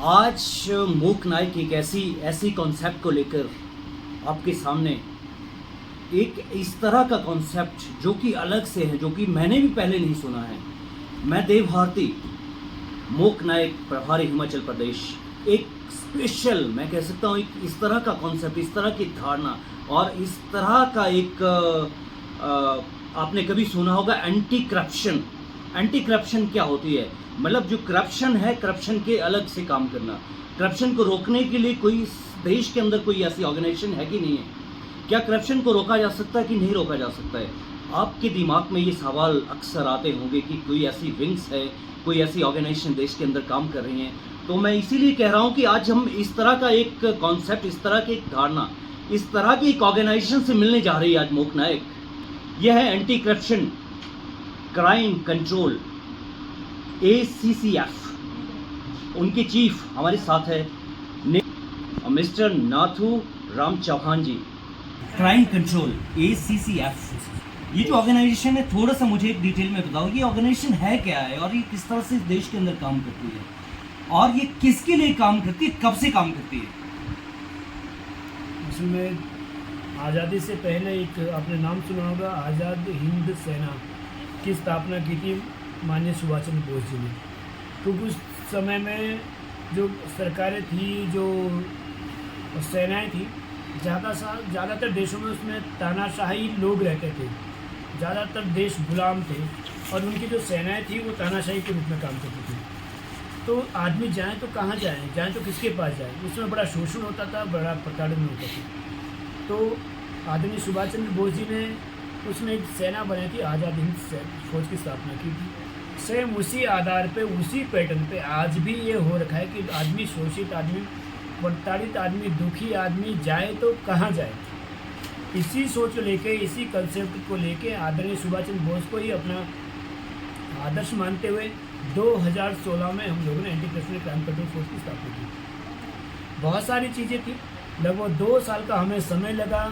आज मूक नायक एक ऐसी कॉन्सेप्ट को लेकर आपके सामने एक इस तरह का कॉन्सेप्ट जो कि अलग से है, जो कि मैंने भी पहले नहीं सुना है। मैं देव भारती, मूक नायक, प्रभारी हिमाचल प्रदेश, एक स्पेशल, मैं कह सकता हूँ, एक इस तरह का कॉन्सेप्ट, इस तरह की धारणा और इस तरह का एक आपने कभी सुना होगा एंटी करप्शन। एंटी करप्शन क्या होती है? मतलब जो करप्शन है, करप्शन के अलग से काम करना। करप्शन को रोकने के लिए कोई देश के अंदर कोई ऐसी ऑर्गेनाइजेशन है कि नहीं है? क्या करप्शन को रोका जा सकता है कि नहीं रोका जा सकता है? आपके दिमाग में ये सवाल अक्सर आते होंगे कि कोई ऐसी विंग्स है, कोई ऐसी ऑर्गेनाइजेशन देश के अंदर काम कर रही हैं। तो मैं इसीलिए कह रहा हूँ कि आज हम इस तरह का एक कॉन्सेप्ट, इस तरह की एक धारणा, इस तरह की एक ऑर्गेनाइजेशन से मिलने जा रही है आज मूक नायक। यह है anti corruption crime control, ACCF। उनके चीफ हमारे साथ है मिस्टर नाथू राम चौहान जी। क्राइम कंट्रोल, ACCF, ये जो ऑर्गेनाइजेशन है, थोड़ा सा मुझे एक डिटेल में बताओ, ये ऑर्गेनाइजेशन है क्या है और ये किस तरह से देश के अंदर काम करती है और ये किसके लिए काम करती है, कब से काम करती है? इसमें आज़ादी से पहले एक आपने नाम सुना होगा, आज़ाद हिंद सेना की स्थापना की थी माननीय सुभाष चंद्र बोस जी ने। क्योंकि उस समय में जो सरकारें थी, जो सेनाएं थी, ज़्यादातर देशों में उसमें तानाशाही लोग रहते थे, ज़्यादातर देश गुलाम थे और उनकी जो सेनाएं थी वो तानाशाही के रूप में काम करती थी। तो आदमी जाए तो कहाँ जाए, जाए तो किसके पास जाए? उसमें बड़ा शोषण होता था, बड़ा प्रताड़न होता था। तो आदरणीय सुभाष चंद्र बोस जी ने उसमें एक सेना बनाई थी, आज़ाद हिंद फौज की स्थापना की थी। सेम उसी आधार पे, उसी पैटर्न पे आज भी ये हो रखा है कि आदमी शोषित, आदमी प्रताड़ित, आदमी दुखी आदमी जाए तो कहाँ जाए। इसी सोच को लेके, इसी कंसेप्ट को लेके आदरणीय सुभाष चंद्र बोस को ही अपना आदर्श मानते हुए 2016 में हम लोगों ने anti corruption crime control force की स्थापना की। बहुत सारी चीज़ें थी, लगभग 2 साल का हमें समय लगा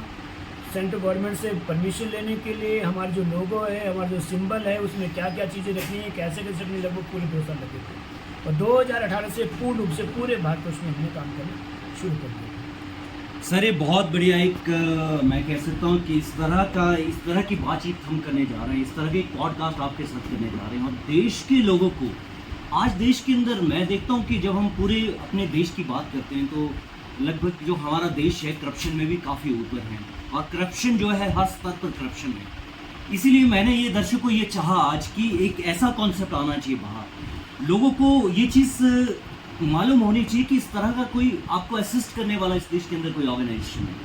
सेंट्रल गवर्नमेंट से परमिशन लेने के लिए। हमारा जो लोगो है, हमारा जो सिंबल है, उसमें क्या क्या चीज़ें रखनी है, कैसे कैसे रखनी, लगभग पूरे 2 साल लगे थे। और 2018 से पूर्ण रूप से पूरे भारतवर्ष में हमने काम करना शुरू कर दिया। सर, ये बहुत बढ़िया एक मैं कह सकता हूँ कि इस तरह की बातचीत हम करने जा रहे हैं, इस तरह के पॉडकास्ट आपके साथ करने जा रहे हैं। और देश के लोगों को आज देश के अंदर मैं देखता हूँ कि जब हम पूरे अपने देश की बात करते हैं तो लगभग जो हमारा देश है करप्शन में भी काफ़ी ऊपर है और करप्शन जो है हर स्तर पर करप्शन है। इसीलिए मैंने ये दर्शकों को ये चाहा आज कि एक ऐसा कॉन्सेप्ट आना चाहिए बाहर, लोगों को ये चीज़ मालूम होनी चाहिए कि इस तरह का कोई आपको असिस्ट करने वाला इस देश के अंदर कोई ऑर्गेनाइजेशन है।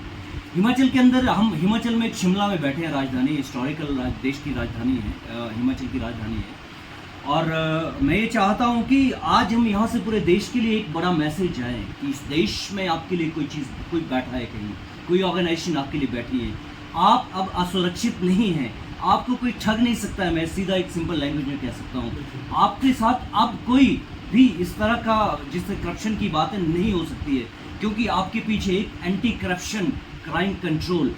हिमाचल के अंदर हम हिमाचल में एक शिमला में बैठे हैं, राजधानी, हिस्टोरिकल देश की राजधानी है, हिमाचल की राजधानी है। और मैं ये चाहता हूँ कि आज हम यहाँ से पूरे देश के लिए एक बड़ा मैसेज जाए कि इस देश में आपके लिए कोई चीज़, कोई बैठा है कहीं, कोई ऑर्गेनाइजेशन आपके लिए बैठी है, आप अब असुरक्षित नहीं हैं, आपको कोई ठग नहीं सकता है। मैं सीधा एक सिंपल लैंग्वेज में कह सकता हूँ, आपके साथ अब कोई भी इस तरह का जिससे करप्शन की बातें नहीं हो सकती है, क्योंकि आपके पीछे एक एंटी करप्शन क्राइम कंट्रोल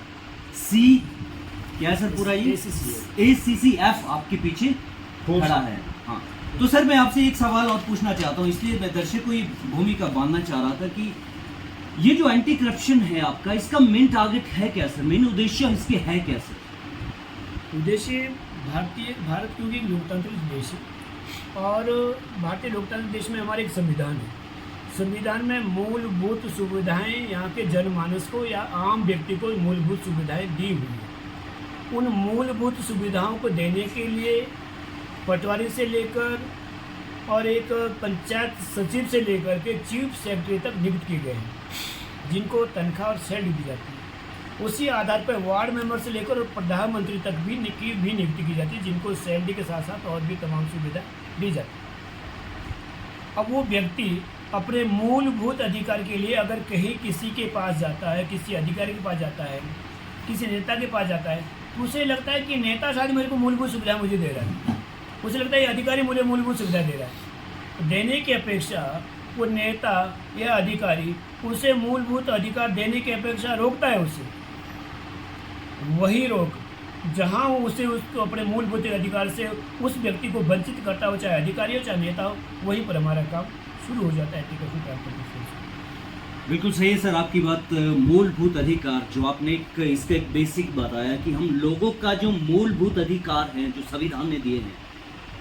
क्या सर पूरा ये ACCF आपके पीछे खड़ा है। हाँ, तो सर मैं आपसे एक सवाल और पूछना चाहता हूँ, इसलिए मैं दर्शक को ये भूमिका बांधना चाह रहा था कि ये जो एंटी करप्शन है आपका, इसका मेन टारगेट है क्या सर, मेन उद्देश्य इसके है क्या सर? उद्देश्य भारत क्योंकि एक लोकतांत्रिक देश है और भारतीय लोकतांत्रिक देश में हमारे एक संविधान है। संविधान में मूलभूत सुविधाएं यहाँ के जनमानस को या आम व्यक्ति को मूलभूत सुविधाएं दी हुई हैं। उन मूलभूत सुविधाओं को देने के लिए पटवारी से लेकर और एक पंचायत सचिव से लेकर के चीफ सेक्रेटरी तक नियुक्त किए गए हैं, जिनको तनख्वाह और सैलरी दी जाती है। उसी आधार पर वार्ड मेंबर से लेकर और प्रधानमंत्री तक भी नियुक्ति की जाती है, जिनको सैलरी के साथ साथ और भी तमाम सुविधा दी जाती है। अब वो व्यक्ति अपने मूलभूत अधिकार के लिए अगर कहीं किसी के पास जाता है, किसी अधिकारी के पास जाता है, किसी नेता के पास जाता है, तो उसे लगता है कि नेता शायद मेरे को मूलभूत सुविधा मुझे दे रहा है, उसे लगता है अधिकारी मुझे मूलभूत सुविधा दे रहा है। देने की अपेक्षा वो नेता या अधिकारी उसे मूलभूत अधिकार देने की अपेक्षा रोकता है। उसे वही रोक जहाँ वो उसे उसको अपने मूलभूत अधिकार से उस व्यक्ति को वंचित करता हो, चाहे अधिकारी हो चाहे नेता हो, वहीं पर हमारा काम शुरू हो जाता है anti corruption crime control force. बिल्कुल सही है सर आपकी बात। मूलभूत अधिकार जो आपने इसका एक बेसिक बताया कि हम लोगों का जो मूलभूत अधिकार हैं जो संविधान ने दिए हैं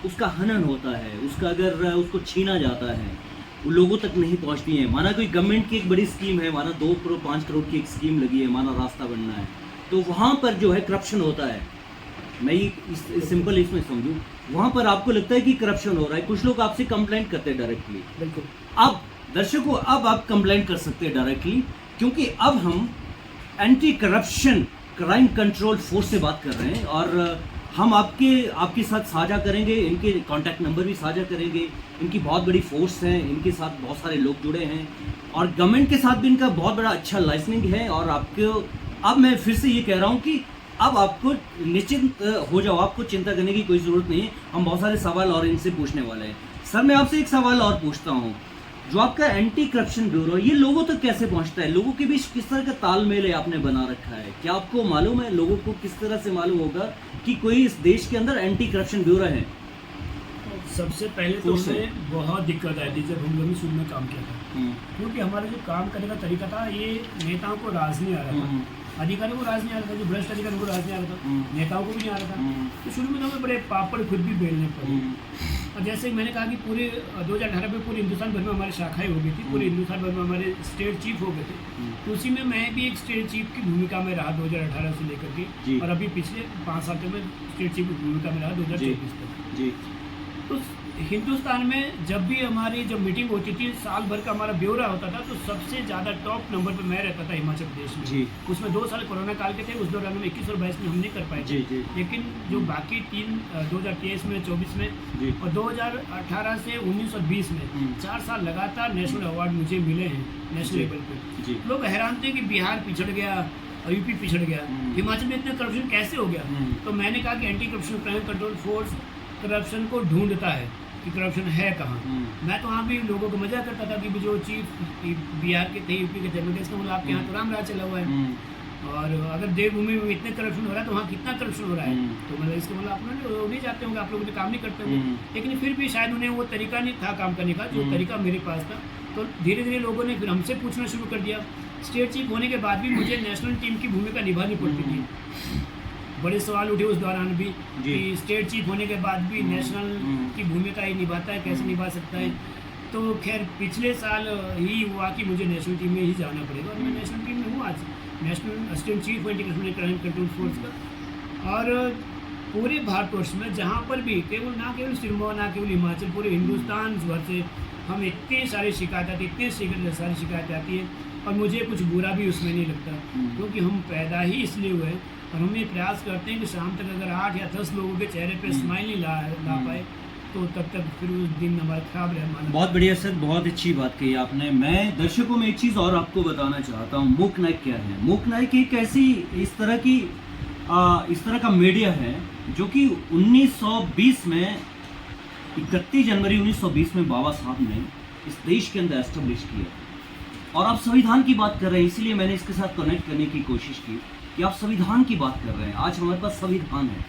उसका हनन होता है, उसका अगर उसको छीना जाता है वो लोगों तक नहीं पहुंचती है। माना कोई गवर्नमेंट की एक बड़ी स्कीम है, माना 2 करोड़ 5 करोड़ की एक स्कीम लगी है, माना रास्ता बनना है, तो वहाँ पर जो है करप्शन होता है। मैं ये सिंपल इसमें समझूँ, वहाँ पर आपको लगता है कि करप्शन हो रहा है, कुछ लोग आपसे कंप्लेंट करते हैं डायरेक्टली। बिल्कुल। अब दर्शकों अब आप कंप्लेंट कर सकते हैं डायरेक्टली, क्योंकि अब हम anti corruption crime control force से बात कर रहे हैं और हम आपके साथ साझा करेंगे, इनके कॉन्टैक्ट नंबर भी साझा करेंगे। इनकी बहुत बड़ी फोर्स है, इनके साथ बहुत सारे लोग जुड़े हैं और गवर्नमेंट के साथ भी इनका बहुत बड़ा अच्छा लाइसेंसिंग है। और आपको अब मैं फिर से ये कह रहा हूँ कि अब आपको निश्चिंत हो जाओ, आपको चिंता करने की कोई ज़रूरत नहीं है। हम बहुत सारे सवाल और इनसे पूछने वाले हैं। सर मैं आपसे एक सवाल और पूछता हूँ, जो आपका एंटी करप्शन ब्यूरो ये लोगों तक कैसे पहुंचता है? लोगों के बीच किस तरह का तालमेल है आपने बना रखा है? क्या आपको मालूम है, लोगों को किस तरह से मालूम होगा कि कोई इस देश के अंदर एंटी करप्शन ब्यूरो है? सबसे पहले तो हमें बहुत दिक्कत आई थी जब हम लोग शुरू में काम किया था, क्योंकि हमारा जो काम करने का तरीका था ये नेताओं को राज नहीं आ रहा था, अधिकारियों को राज नहीं आ रहा था, जो भ्रष्ट अधिकारी को राज नहीं आ रहा था, नेताओं को भी नहीं आ रहा था। तो शुरू में तो हमें बड़े पापड़ खुद भी बेलने पड़े। और जैसे ही मैंने कहा कि पूरे 2018 में पूरे हिंदुस्तान भर में हमारी शाखाएं हो गई थी, पूरे हिंदुस्तान भर में हमारे स्टेट चीफ हो गए थे, तो उसी में मैं भी एक स्टेट चीफ की भूमिका में रहा 2018 से लेकर के, और अभी पिछले 5 साल तक मैं स्टेट चीफ की भूमिका में रहा 2024 तक। तो हिंदुस्तान में जब भी हमारी जब मीटिंग होती थी, साल भर का हमारा ब्यौरा होता था, तो सबसे ज़्यादा टॉप नंबर पे मैं रहता था हिमाचल प्रदेश में। उसमें 2 साल कोरोना काल के थे, उस दौरान में 21 और 22 में हम नहीं कर पाए थे, लेकिन जो बाकी 3 2023 में 24 में और 2018 से 19 और 20 में 4 साल लगातार नेशनल अवार्ड मुझे मिले हैं नेशनल लेवल पे। लोग हैरान थे कि बिहार पिछड़ गया, यूपी पिछड़ गया, हिमाचल में इतना करप्शन कैसे हो गया? तो मैंने कहा कि anti corruption crime control force corruption को ढूंढता है कि करप्शन है कहाँ। मैं तो वहाँ भी लोगों को मजा करता था कि जो चीफ बिहार के थे, यूपी के थे, मैं इसका मतलब आपके यहाँ तो राम राज चला हुआ है, और अगर देवभूमि में इतने करप्शन हो रहा है तो वहाँ कितना करप्शन हो रहा है, तो मतलब इसका मतलब आप लोग नहीं जाते होंगे, आप लोग तो काम नहीं करते होंगे। लेकिन फिर भी शायद उन्हें वो तरीका नहीं था काम करने का जो तरीका मेरे पास था। तो धीरे धीरे लोगों ने फिर हमसे पूछना शुरू कर दिया। स्टेट चीफ होने के बाद भी मुझे नेशनल टीम की भूमिका निभानी पड़ती थी। बड़े सवाल उठे उस दौरान भी कि स्टेट चीफ होने के बाद भी नेशनल की भूमिका ही निभाता है, कैसे निभा सकता है। तो खैर पिछले साल ही हुआ कि मुझे नेशनल टीम में ही जाना पड़ेगा, और मैं नेशनल टीम में हूँ आज, national assistant chief anti corruption crime control force का। और पूरे भारतवर्ष में जहाँ पर भी ना केवल सिरमौर, ना केवल हिमाचल, पूरे हिंदुस्तान भर से हम इतनी सारी शिकायत आती है, इतनी सारी शिकायत आती है, और मुझे कुछ बुरा भी उसमें नहीं लगता, क्योंकि हम पैदा ही इसलिए हुए और हम ये प्रयास करते हैं कि शाम तक अगर 8 या 10 लोगों के चेहरे पे स्माइल नहीं ला पाए तो तब तक फिर उस दिन हमारा खराब रहे। बहुत बढ़िया सर, बहुत अच्छी बात कही आपने। मैं दर्शकों में एक चीज़ और आपको बताना चाहता हूँ, मूक नायक क्या है? मूक नायक एक ऐसी इस तरह का मीडिया है जो कि 1920 में 31 जनवरी 1920 में बाबा साहब ने इस देश के अंदर एस्टेब्लिश किया। और आप संविधान की बात कर रहे हैं, इसीलिए मैंने इसके साथ कनेक्ट करने की कोशिश की कि आप संविधान की बात कर रहे हैं। आज हमारे पास संविधान है,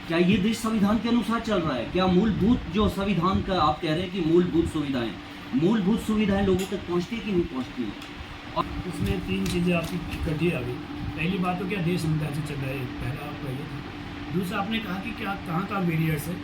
क्या ये देश संविधान के अनुसार चल रहा है? क्या मूलभूत जो संविधान का आप कह रहे हैं कि मूलभूत सुविधाएं लोगों तक पहुंचती है कि नहीं पहुंचती है? और इसमें 3 चीज़ें आपकी इकट्ठी आ गई। पहली बात तो क्या देश संविधान से चल रहा है, पहला आपका ये था। दूसरा आपने कहा कि क्या कहाँ बैरियर्स है,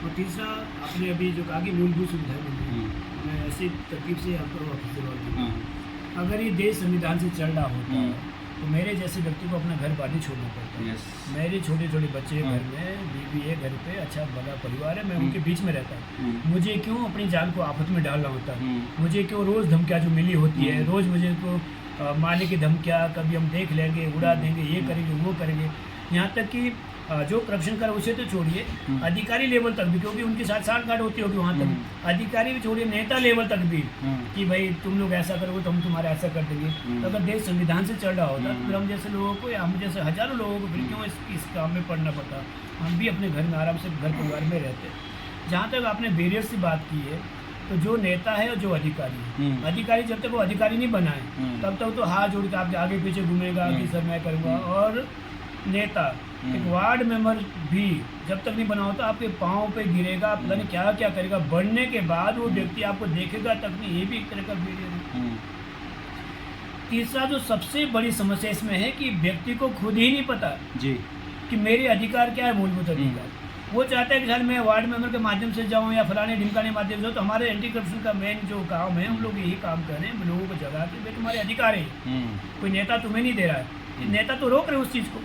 और तीसरा आपने अभी जो कहा कि मूलभूत सुविधाएं मिल रही है। मैं ऐसी तरकीब से आपको वापस जवाब दूँगा। अगर ये देश संविधान से चल रहा होता है तो मेरे जैसे व्यक्ति को अपना घर बार नहीं छोड़ना पड़ता है। मेरे छोटे छोटे बच्चे घर में, बीवी है घर पे, अच्छा बड़ा परिवार है, मैं उनके बीच में रहता हूँ। मुझे क्यों अपनी जान को आफत में डालना होता है? मुझे क्यों रोज़ धमकियाँ जो मिली होती है, रोज़ मुझे को मारने की धमकियाँ, कभी हम देख लेंगे, उड़ा देंगे, ये करेंगे, वो करेंगे। यहाँ तक कि जो करप्शन कर उसे तो छोड़िए, अधिकारी लेवल तक भी, क्योंकि उनकी साथ साठगांठ होती होगी वहाँ तक, अधिकारी भी छोड़िए, नेता लेवल तक भी कि भाई तुम लोग ऐसा करोगे तो हम तुम्हारा ऐसा कर देंगे। तो अगर देश संविधान से चल रहा होता तो फिर हम जैसे लोगों को, या हम जैसे हजारों लोगों को फिर क्यों इस काम में पड़ना पड़ता? हम भी अपने घर में आराम से घर परिवार में रहते। जहाँ तक आपने बैरियर्स की बात की है, तो जो नेता है और जो अधिकारी है, अधिकारी जब तक वो अधिकारी नहीं बना है तब तक तो हाथ जोड़ के आपके आगे पीछे घूमेगा कि सर मैं करूँगा, और नेता एक वार्ड मेंबर भी जब तक नहीं बना होता आपके पाँव पे गिरेगा, पता नहीं क्या क्या करेगा, बढ़ने के बाद वो व्यक्ति आपको देखेगा तक नहीं, ये भी एक तरह का बैरियर है। तीसरा जो सबसे बड़ी समस्या इसमें है कि व्यक्ति को खुद ही नहीं पता जी कि मेरे अधिकार क्या है, मूलभूत अधिकार। वो चाहता है कि सर मैं वार्ड मेंबर के माध्यम से जाऊं या फलाने ढिमकाने माध्यम से जाऊं। तो हमारे एंटी करप्शन का मेन जो काम है, हम लोग यही काम कर रहे हैं, लोगों को जगा के भाई तुम्हारे अधिकार है, कोई नेता तुम्हें नहीं दे रहा है, नेता तो रोक रहे उस चीज़ को,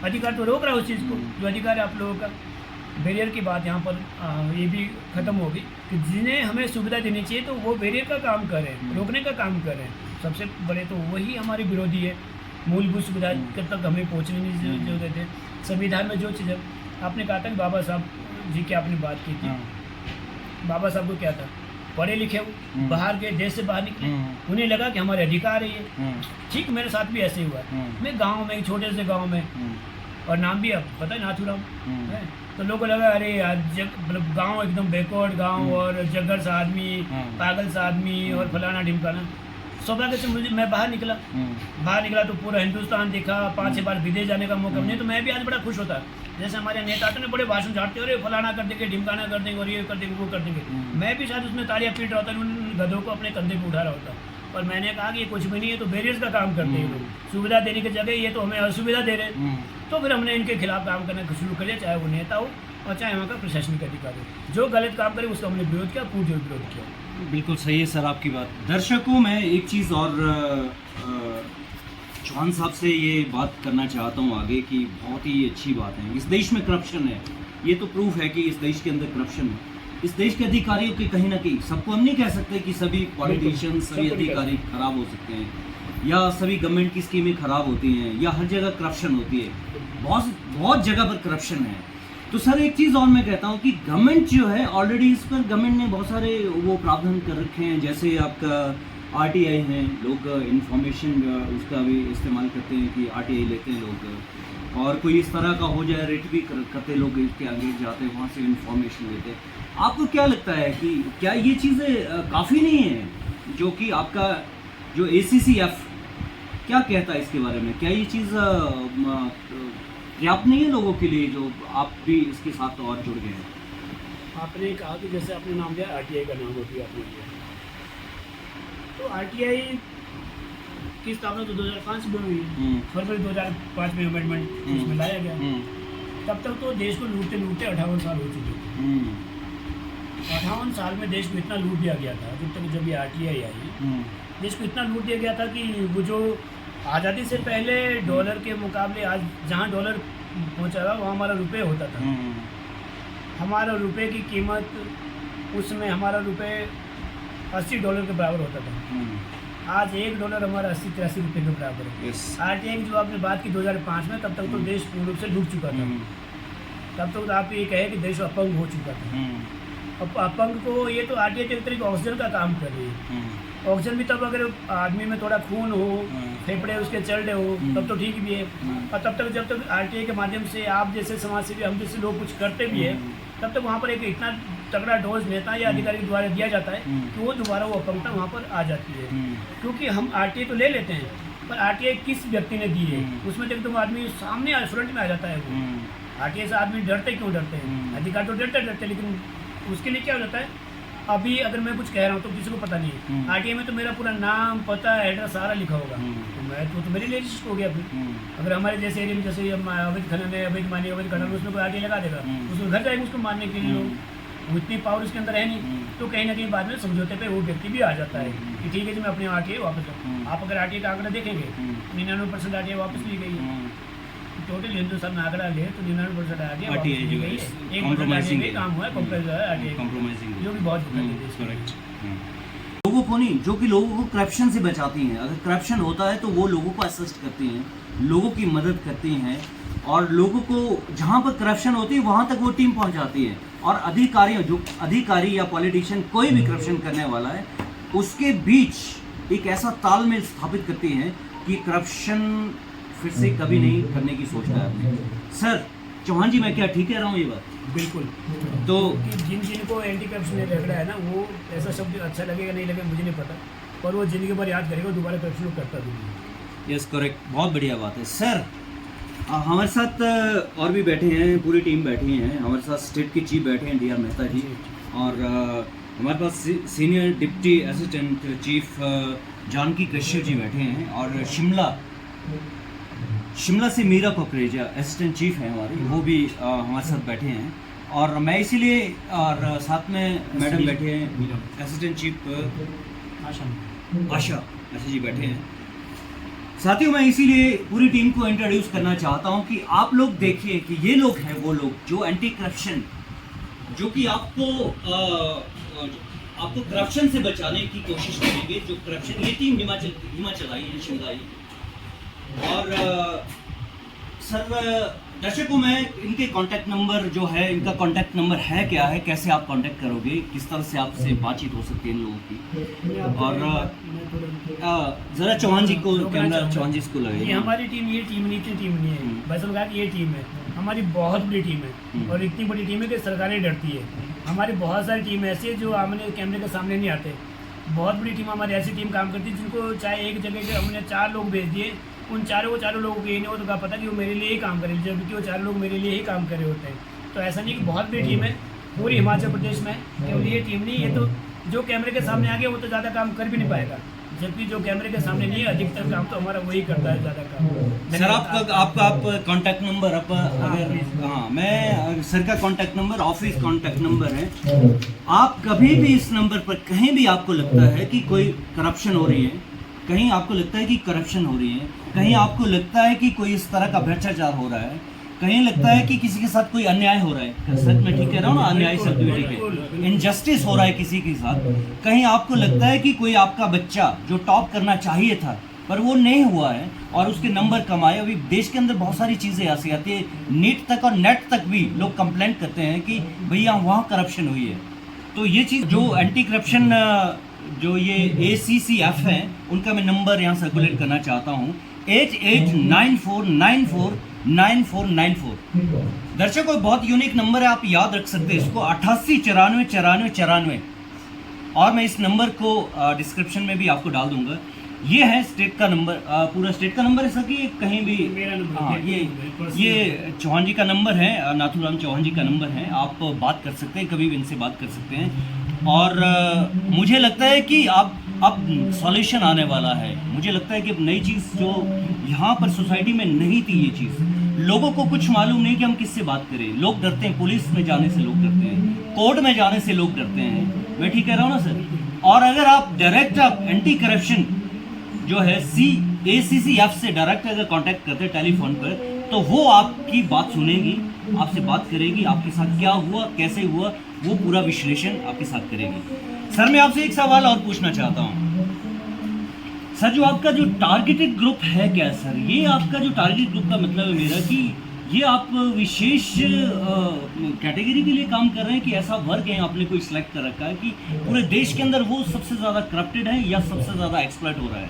अधिकार तो रोक रहा है उस चीज़ को, जो अधिकार है आप लोगों का। बैरियर की बात यहाँ पर ये भी ख़त्म होगी कि जिन्हें हमें सुविधा देनी चाहिए तो वो बैरियर का काम कर रहे हैं, रोकने का काम कर रहे हैं। सबसे बड़े तो वही हमारे विरोधी है, मूलभूत सुविधा तक हमें पहुँचने की जरूरत है। संविधान में जो चीज़ है, आपने कहा था कि बाबा साहब जी की आपने बात की थी, बाबा साहब को क्या था, पढ़े लिखे हो, बाहर गए, देश से बाहर निकले, उन्हें लगा कि हमारे अधिकार है ये। ठीक मेरे साथ भी ऐसे ही हुआ। मैं गांव में, छोटे से गांव में, और नाम भी अब पता है नाथुराम है, तो लोगों को लगा अरे यार मतलब गांव एकदम बैकवर्ड गांव और जगड़ सा आदमी, पागल सा आदमी और फलाना ढिमकाना। सौभाग्य से मुझे मैं बाहर निकला तो पूरा हिंदुस्तान देखा, 5-6 बार विदेश जाने का मौका मिला। तो मैं भी आज बड़ा खुश होता। जैसे हमारे नेता ने बड़े भाषण झाड़ते अरे फलाना कर देंगे, ढिमकाना कर देंगे और ये कर देंगे वो कर देंगे, मैं भी शायद उसमें तालियां पीट रहा होता, उन गधों को अपने कंधे पे उठा रहा होता। और मैंने कहा कि ये कुछ भी नहीं है, तो बैरियर्स का काम करते हैं लोग, सुविधा देने की जगह ये तो हमें असुविधा दे रहे हैं। तो फिर हमने इनके खिलाफ काम करना शुरू कर दिया, चाहे वो नेता हो और चाहे वहाँ का प्रशासनिक अधिकारी हो। जो गलत काम करे उसका हमने विरोध किया, पूर्ण विरोध किया। बिल्कुल सही है सर आपकी बात। दर्शकों, मैं एक चीज़ और चौहान साहब से ये बात करना चाहता हूँ आगे कि बहुत ही अच्छी बात है, इस देश में करप्शन है, ये तो प्रूफ है कि इस देश के अंदर करप्शन है। इस देश के अधिकारियों के कहीं ना कहीं, सबको हम नहीं कह सकते कि सभी पॉलिटिशियन, सभी अधिकारी खराब हो सकते हैं या सभी गवर्नमेंट की स्कीमें खराब होती हैं या हर जगह करप्शन होती है, बहुत जगह पर करप्शन है। तो सर एक चीज़ और मैं कहता हूँ कि गवर्नमेंट जो है ऑलरेडी इस पर गवर्नमेंट ने बहुत सारे वो प्रावधान कर रखे हैं, जैसे आपका RTI है, लोग इंफॉर्मेशन उसका भी इस्तेमाल करते हैं कि RTI लेते हैं लोग, और कोई इस तरह का हो जाए रेट भी करते लोग, इसके आगे जाते हैं वहाँ से इंफॉर्मेशन लेते हैं। आपको क्या लगता है कि क्या ये चीज़ें काफ़ी नहीं है, जो कि आपका जो ACCF क्या कहता है इसके बारे में, क्या ये चीज़ पर्याप्त नहीं है लोगों के लिए, जो आप भी इसके साथ और जुड़ गए हैं? आपने कहा कि जैसे आपने नाम दिया RTI का नाम होती है आपने दिया, तो RTI की स्थापना तो 2005 में हुई, फरवरी 2005 में अमेंडमेंट उसमें लाया गया। तब तक तो देश को लूटते 58 साल हो चुके थे। 58 साल में देश को इतना लूट दिया गया था, जब ये RTI आई, देश को इतना लूट दिया गया था कि वो जो आज़ादी से पहले डॉलर के मुकाबले आज जहाँ डॉलर पहुँचा था वहाँ हमारा रुपये होता था। हमारा रुपये की कीमत उसमें हमारा रुपये $80 के बराबर होता था। आज $1 हमारा 80-83 रुपये के बराबर है। RTI की जो आपने बात की 2005 में, तब तक तो देश पूर्ण रूप से डूब चुका था। तब तक तो आप ये कहे कि देश अपंग हो चुका था। अब अपंग को ये तो RTI एक तरह की ऑक्सीजन का काम कर रही है। ऑक्सीजन भी तब अगर आदमी में थोड़ा खून हो, फेफड़े उसके चल रहे हो, तब तो ठीक भी है। और तब तक जब तक RTI के माध्यम से आप जैसे समाज सेवी, हम जैसे लोग कुछ करते भी है, तब तक वहाँ पर एक इतना तगड़ा डोज नेता या अधिकारी के द्वारा दिया जाता है कि वो दोबारा वो अपंगता वहाँ पर आ जाती है। क्योंकि हम RTI तो ले लेते हैं, पर RTI किस व्यक्ति ने दी है उसमें जब तुम आदमी सामने फ्रंट में आ जाता है। वो RTI से आदमी डरते क्यों डरते हैं? अधिकारी तो डरते, लेकिन उसके लिए क्या हो जाता है, अभी अगर मैं कुछ कह रहा हूँ तो किसी को पता नहीं है, RTI में तो मेरा पूरा नाम, पता, एड्रेस सारा लिखा होगा, तो मैं तो मेरे लिए रजिस्टर हो गया। फिर अगर हमारे जैसे एरिया में जैसे अवैध खनन है, अवैध मानिए, अवैध खनन, उसमें कोई RTI लगा देगा, उसमें घर जाएगा उसको मारने के लिए। लोग वो इतनी पावर उसके अंदर है नहीं, तो कहीं ना कहीं बाद में समझौते पे वो व्यक्ति भी आ जाता है कि ठीक है जी मैं अपने RTI वापस लूँ। आप अगर RTI का आंकड़ा देखेंगे 99% RTI वापस ली गई है। टोटल हिंदुस्तान में आंकड़ा ले तो 99% RTI ली गई है। 1% काम हुआ है कॉम्प्रोमाइजिंग, जो भी बहुत करेक्ट। लोगों को नहीं, जो कि लोगों को करप्शन से बचाती हैं। अगर करप्शन होता है तो वो लोगों को असिस्ट करती हैं, लोगों की मदद करती हैं, और लोगों को जहाँ पर करप्शन होती है वहाँ तक वो टीम पहुँचाती है। और अधिकारी या पॉलिटिशियन कोई भी करप्शन करने वाला है, उसके बीच एक ऐसा तालमेल स्थापित करती है कि करप्शन फिर से कभी नहीं करने की सोचता है। सर चौहान जी, मैं क्या ठीक कह रहा हूँ ये बात? बिल्कुल। तो जिनको एंटी करप्शन में रगड़ा है ना, वो ऐसा शब्द अच्छा लगेगा नहीं लगेगा मुझे नहीं पता, पर वो जिंदगी भर याद करेगा, दोबारा करप्शन करता भी नहीं। यस करेक्ट, बहुत बढ़िया बात है। सर हमारे साथ और भी बैठे हैं, पूरी टीम बैठी हैं। हमारे साथ स्टेट के चीफ बैठे हैं डी.आर. मेहता जी, और हमारे पास senior deputy assistant chief Janaki Kashyap ji बैठे हैं, और शिमला से मीरा कुकरेजा असिस्टेंट चीफ हैं हमारी, वो भी हमारे साथ बैठे हैं। और मैं इसीलिए, और साथ में मैडम बैठे हैं असिस्टेंट चीफ आशा जी बैठे हैं। साथियों, मैं इसीलिए पूरी टीम को इंट्रोड्यूस करना चाहता हूं कि आप लोग देखिए कि ये लोग हैं वो लोग जो एंटी करप्शन, जो कि आपको करप्शन से बचाने की कोशिश करेंगे। जो करप्शन, ये टीम हिमाचल आई है, शिमला आई। और सर दर्शकों, मैं इनके कांटेक्ट नंबर जो है, इनका कांटेक्ट नंबर है क्या है, कैसे आप कांटेक्ट करोगे, किस तरह से आपसे बातचीत हो सकती है इन लोगों की। और ज़रा चौहान जी को, कैमरा चौहान जी को लगे। ये हमारी टीम, ये टीम नहीं है, बस लगा कि ये टीम है हमारी, बहुत बड़ी टीम है, और इतनी बड़ी टीम है कि सरकारें डरती है। हमारी बहुत सारी टीम ऐसी है जो आमने कैमरे के सामने नहीं आते। बहुत बड़ी टीम हमारी ऐसी टीम काम करती है जिनको चाहे एक जगह के हमने 4 लोग भेज दिए, उन चारों लोगों को ये नहीं होता पता कि वो मेरे लिए ही काम करे, जबकि वो 4 लोग मेरे लिए ही काम कर रहे होते हैं। तो ऐसा नहीं कि बहुत बड़ी टीम है पूरी हिमाचल प्रदेश में, केवल ये टीम नहीं, ये तो जो कैमरे के सामने आ गया वो तो ज़्यादा काम कर भी नहीं पाएगा, जबकि जो कैमरे के सामने नहीं है अधिकतर काम तो हमारा वही करता है ज़्यादा काम। सर आपका कांटेक्ट नंबर अगर, हाँ, मैं सर का contact number, office contact number है। आप कभी भी इस नंबर पर कहीं भी आपको लगता है कि कोई करप्शन हो रही है, कहीं आपको लगता है कि करप्शन हो रही है, कहीं आपको लगता है कि कोई इस तरह का भ्रष्टाचार हो रहा है, कहीं लगता है कि किसी के साथ कोई अन्याय हो रहा है, सच में ठीक कह रहा हूँ ना, अन्याय शब्द भी ठीक है, इनजस्टिस हो रहा है किसी के साथ, कहीं आपको लगता है कि कोई आपका बच्चा जो टॉप करना चाहिए था पर वो नहीं हुआ है और उसके नंबर कम आए। अभी देश के अंदर बहुत सारी चीज़ें ऐसी आती है, नीट तक और नेट तक भी लोग कंप्लेंट करते हैं कि भैया वहाँ करप्शन हुई है। तो ये चीज़ जो एंटी करप्शन जो ये ACCF है, उनका मैं नंबर यहाँ सर्कुलेट करना चाहता हूँ, 8894949494। दर्शकों, बहुत यूनिक नंबर है, आप याद रख सकते हैं इसको, 88949494। और मैं इस नंबर को डिस्क्रिप्शन में भी आपको डाल दूंगा। ये है स्टेट का नंबर, पूरा स्टेट का नंबर है सर, कि कहीं भी मेरा नंबर, हाँ, ये चौहान जी का नंबर है, नाथूराम चौहान जी का नंबर है। आप बात कर सकते हैं, कभी भी इनसे बात कर सकते हैं। और मुझे लगता है कि अब सॉल्यूशन आने वाला है। मुझे लगता है कि अब नई चीज़ जो यहाँ पर सोसाइटी में नहीं थी, ये चीज़ लोगों को कुछ मालूम नहीं कि हम किससे बात करें। लोग डरते हैं, पुलिस में जाने से लोग डरते हैं, कोर्ट में जाने से लोग डरते हैं। मैं ठीक कह रहा हूँ ना सर? और अगर आप डायरेक्ट एंटी करप्शन जो है ACCF से डायरेक्ट अगर कांटेक्ट करते हैं टेलीफोन पर, तो वो आपकी बात सुनेगी, आपसे बात करेगी, आपके साथ क्या हुआ, कैसे हुआ, वो पूरा विश्लेषण आपके साथ करेगी। सर, मैं आपसे एक सवाल और पूछना चाहता हूँ सर, जो आपका जो टारगेटेड ग्रुप है क्या सर, ये आपका जो टारगेट ग्रुप का मतलब है मेरा कि ये आप विशेष कैटेगरी के लिए काम कर रहे हैं कि ऐसा वर्ग है आपने कोई सिलेक्ट कर रखा है कि पूरे देश के अंदर वो सबसे ज़्यादा करप्टेड है या सबसे ज़्यादा एक्सप्लॉइट हो रहा है?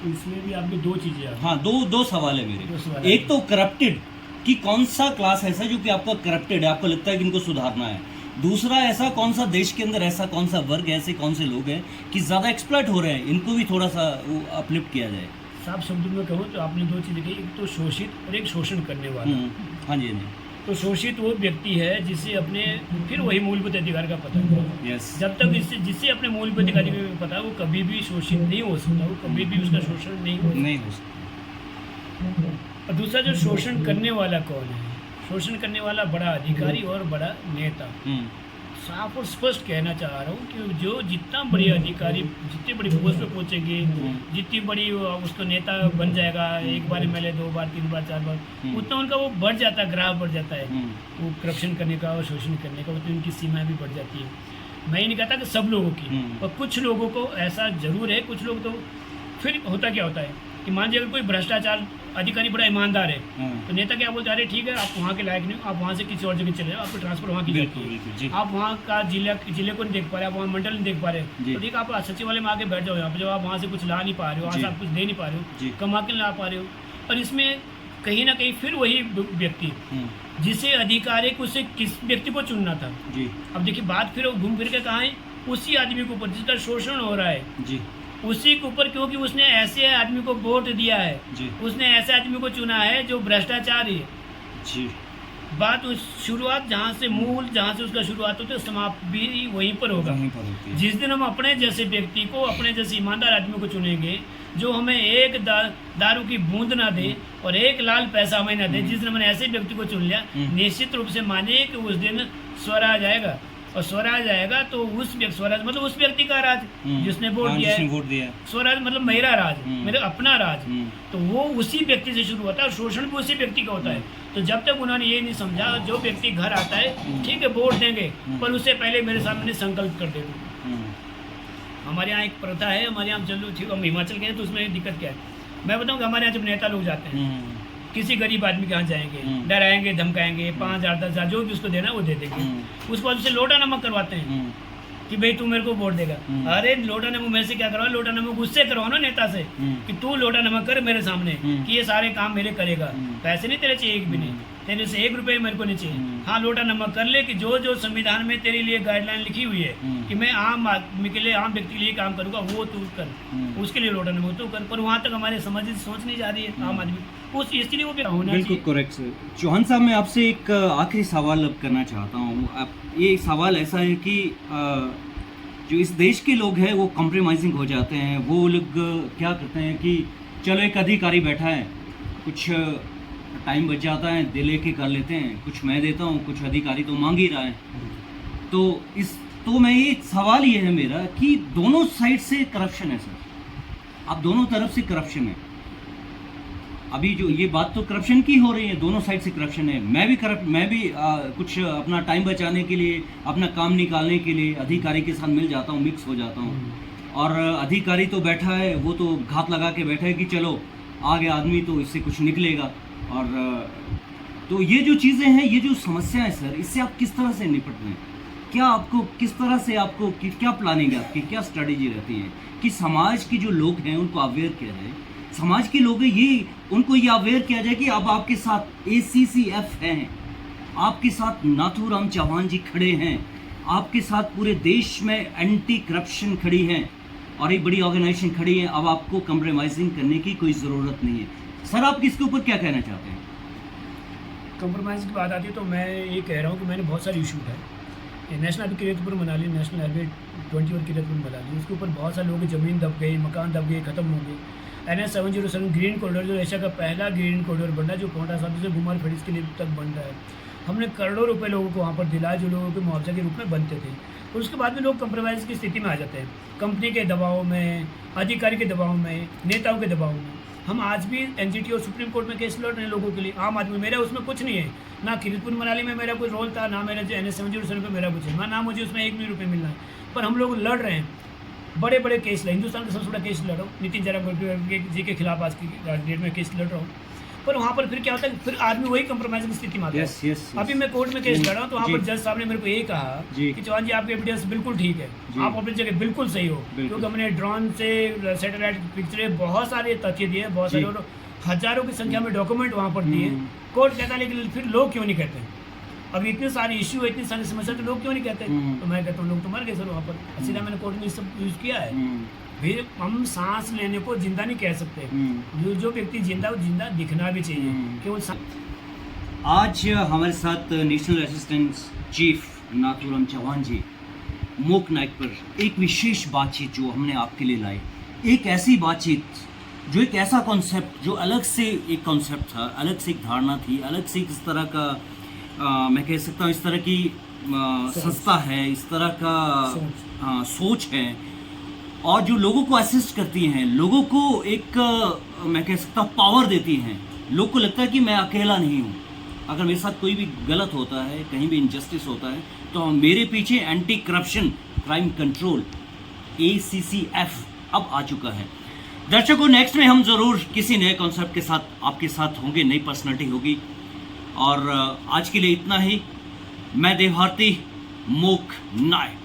इसमें भी आपकी 2 चीज़ें हैं। हाँ, दो सवाल है मेरे। एक तो करप्टेड कि कौन सा क्लास ऐसा जो कि आपका करप्टेड है, आपको लगता है कि इनको सुधारना है। दूसरा, ऐसा कौन सा देश के अंदर ऐसा कौन सा वर्ग है, ऐसे कौन से लोग हैं कि ज़्यादा एक्सप्लॉइट हो रहे हैं, इनको भी थोड़ा सा अपलिफ्ट किया जाए। साफ शब्दों में कहूँ तो आपने 2 चीज़ें कही, एक तो शोषित और एक शोषण करने वाला। हाँ जी, हाँ जी। तो शोषित वो व्यक्ति है जिसे अपने, फिर वही मूलभूत अधिकार का पता है। यस। जब तक जिससे अपने मूलभूत अधिकार का पता है, वो कभी भी शोषित नहीं हो सकता, वो कभी भी उसका शोषण नहीं हो सकता। और दूसरा, जो शोषण करने वाला कौन है? शोषण करने वाला बड़ा अधिकारी और बड़ा नेता। साफ और स्पष्ट कहना चाह रहा हूँ कि जो जितना बड़ी अधिकारी, जितनी बड़ी पोस्ट पे पहुँचेंगे, जितनी बड़ी उसको नेता बन जाएगा, 1 बार MLA, 2 बार, 3 बार, 4 बार, उतना उनका वो बढ़ जाता है, ग्राफ बढ़ जाता है, वो करप्शन करने का और शोषण करने का, उतनी उनकी सीमाएँ भी बढ़ जाती है। मैं ये नहीं कहता कि सब लोगों की, और कुछ लोगों को ऐसा जरूर है। कुछ लोग तो फिर होता क्या होता है कि मान लीजिए अगर कोई भ्रष्टाचार अधिकारी बड़ा ईमानदार है, तो नेता क्या बोलते हैं, अरे ठीक है, आप वहाँ के लायक नहीं हो, आप वहाँ से किसी और जगह चले जाओ, आपको ट्रांसफर वहाँ की जाती है, आप वहाँ का जिले को नहीं देख पा रहे, आप वहाँ मंडल नहीं देख पा रहे, तो ठीक है, आप सचिवालय में आके बैठ जाओ यहाँ पर, जब आप वहाँ से कुछ ला नहीं पा रहे हो, वहाँ से आप कुछ दे नहीं पा रहे हो, कमा के ला पा रहे हो। और इसमें कहीं ना कहीं फिर वही व्यक्ति जिसे अधिकारी को, उसे किस व्यक्ति को चुनना था। अब देखिए, बात फिर घूम फिर के कहाँ है, उसी आदमी के ऊपर जिसका शोषण हो रहा है, उसी के ऊपर, क्योंकि उसने ऐसे आदमी को वोट दिया है, जी उसने ऐसे आदमी को चुना है जो भ्रष्टाचारी है। जी बात उस शुरुआत जहाँ से मूल, जहाँ से उसका शुरुआत होती है, समाप्त भी वहीं पर होगा। वहीं पर होती है। जिस दिन हम अपने जैसे व्यक्ति को, अपने जैसे ईमानदार आदमी को चुनेंगे, जो हमें एक दारू की बूंद ना दे और एक लाल पैसा हमें ना दे, जिस दिन हमने ऐसे व्यक्ति को चुन लिया, निश्चित रूप से मानिए कि उस दिन स्वराज आएगा। और स्वराज आएगा तो उस व्यक्ति, स्वराज मतलब उस व्यक्ति का राज जिसने वोट दिया है। वोट दिया है। स्वराज मतलब मेरा राज, मेरा अपना राज। हम्म। तो वो उसी व्यक्ति से शुरू होता है और शोषण भी उसी व्यक्ति का होता है। तो जब तक उन्होंने ये नहीं समझा, जो व्यक्ति घर आता है ठीक है वोट देंगे, पर उससे पहले मेरे सामने संकल्प कर दे दो। हमारे यहाँ एक प्रथा है, हमारे यहाँ चलो ठीक, हम हिमाचल के हैं तो उसमें दिक्कत क्या है, मैं बताऊँ कि हमारे यहाँ जब नेता लोग जाते हैं किसी गरीब आदमी के यहाँ जाएंगे, डराएंगे, धमकाएंगे, 5,000 10,000 जो भी उसको देना है वो दे देंगे। उसके बाद उसे लोटा नमक करवाते हैं कि भाई तू मेरे को वोट देगा। अरे लोटा नमक मेरे से क्या करवा, लोटा नमक उससे करवाओ ना नेता से कि तू लोटा नमक कर मेरे सामने कि ये सारे काम मेरे करेगा। पैसे नहीं तेरे चाहिए, एक भी नहीं, तेरे से 1 रुपये मेरे को नहीं चाहिए। हाँ लोटा नमक कर ले कि जो जो संविधान में तेरे लिए गाइडलाइन लिखी हुई है कि मैं आम आदमी के लिए, आम व्यक्ति के लिए काम करूंगा, वो तू कर, उसके लिए लोटा नमक तू कर। पर वहाँ तक हमारे समझ सोच नहीं जा रही है आम आदमी उस, इसलिए वो भी होना चाहिए। बिल्कुल करेक्ट सर। चौहान साहब, मैं आपसे एक आखिरी सवाल अब करना चाहता हूँ। ये सवाल ऐसा है कि जो इस देश के लोग हैं वो कॉम्प्रोमाइजिंग हो जाते हैं। वो लोग क्या करते हैं कि चलो एक अधिकारी बैठा है, कुछ टाइम बच जाता है, दे लेके कर लेते हैं, कुछ मैं देता हूँ, कुछ अधिकारी तो मांग ही रहा है। तो मैं ये सवाल ये है मेरा कि दोनों साइड से करप्शन है सर, अब दोनों तरफ से करप्शन है। अभी जो ये बात तो करप्शन की हो रही है, दोनों साइड से करप्शन है। मैं भी कुछ अपना टाइम बचाने के लिए, अपना काम निकालने के लिए अधिकारी के साथ मिल जाता हूँ, मिक्स हो जाता हूँ। और अधिकारी तो बैठा है, वो तो घात लगा के बैठा है कि चलो आ गया आदमी तो इससे कुछ निकलेगा। और तो ये जो चीज़ें हैं, ये जो समस्या है सर, इससे आप किस तरह से निपट रहे हैं? क्या आपको किस तरह से आपको क्या प्लानिंग है आपकी, क्या स्ट्रेटेजी रहती है कि समाज के जो लोग हैं उनको अवेयर किया जाए, समाज के लोग ये उनको ये अवेयर किया जाए कि अब आपके साथ ACCF हैं, आपके साथ नाथूराम चौहान जी खड़े हैं, आपके साथ पूरे देश में एंटी करप्शन खड़ी हैं और एक बड़ी ऑर्गेनाइजेशन खड़ी है। अब आपको कंप्रोमाइजिंग करने की कोई ज़रूरत नहीं है। सर आप इसके ऊपर क्या कहना चाहते हैं? कंप्रोमाइज़ की बात आती है तो मैं ये कह रहा हूँ कि मैंने बहुत सारे इशू है। ये नेशनल अभी किरतपुर मनाली, नेशनल हाईवे 20 और किरतपुर मनाली, उसके ऊपर बहुत सारे लोगों की ज़मीन दब गई, मकान दब गए, ख़त्म हो गए। NH 707 ग्रीन कॉरिडोर जो एशिया का पहला ग्रीन कॉरिडोर बन रहा है, जो पोटा साहब से घुमार फड़ीस के लिए तक बन रहा है, हमने करोड़ों रुपए लोगों को वहाँ पर दिलाए जो लोगों के मुआवजा के रूप में बनते थे। और उसके बाद में लोग कंप्रोमाइज़ की स्थिति में आ जाते हैं, कंपनी के दबाव में, अधिकारी के दबाव में, नेताओं के दबाव में। हम आज भी NGT और सुप्रीम कोर्ट में केस लड़ रहे हैं लोगों के लिए। आम आदमी, मेरा उसमें कुछ नहीं है, ना किरतपुर मनाली में मेरा कोई रोल था, ना मेरा जो NH 707 पे मेरा कुछ है, ना मुझे उसमें 1 भी रुपये मिलना है। पर हम लोग लड़ रहे हैं, बड़े बड़े केस लड़, हिंदुस्तान का सबसे बड़ा केस लड़ रहा हूँ, नितिन जयराम जी के खिलाफ आज की डेट में केस लड़ रहा हूँ। पर वहाँ पर फिर क्या होता है, फिर आदमी वही कंप्रोमाइज की स्थिति में आता है। yes. अभी मैं कोर्ट में केस लड़ रहा हूँ तो वहाँ पर जज साहब ने मेरे को यही कहा कि चौहान जी आपके एविडेंस बिल्कुल ठीक है, आप अपनी जगह बिल्कुल सही हो, क्योंकि हमने ड्रोन से, सैटेलाइट पिक्चरें, बहुत सारे तथ्य दिए, बहुत सारे और हजारों की संख्या में डॉक्यूमेंट वहाँ पर दिए। कोर्ट कहता है लेकिन फिर लोग क्यों नहीं कहते? अब इतने सारे इश्यू है, इतनी सारी समस्या, तो लोग क्यों नहीं कहते? तो मैं कहता हूँ लोग तो मर गए सर वहाँ पर। सीधा मैंने कोर्ट में सब यूज़ किया है। फिर हम सांस लेने को जिंदा नहीं कह सकते, जो व्यक्ति जिंदा, वो जिंदा दिखना भी चाहिए केवल। आज हमारे साथ national assistant chief Nathuram Chauhan ji मोक नाइक पर एक विशेष बातचीत जो हमने आपके लिए लाई, एक ऐसी बातचीत जो एक ऐसा कॉन्सेप्ट जो अलग से एक कॉन्सेप्ट था, अलग से एक धारणा थी, अलग से इस तरह का मैं कह सकता हूँ इस तरह की संस्था है, इस तरह का सोच है, और जो लोगों को असिस्ट करती हैं, लोगों को एक मैं कह सकता हूँ पावर देती हैं। लोग को लगता है कि मैं अकेला नहीं हूँ, अगर मेरे साथ कोई भी गलत होता है, कहीं भी इनजस्टिस होता है, तो मेरे पीछे anti corruption crime control ACCF अब आ चुका है। दर्शकों, नेक्स्ट में हम ज़रूर किसी नए कॉन्सेप्ट के साथ आपके साथ होंगे, नई पर्सनालिटी होगी। और आज के लिए इतना ही। मैं देवभारती मोक नायक।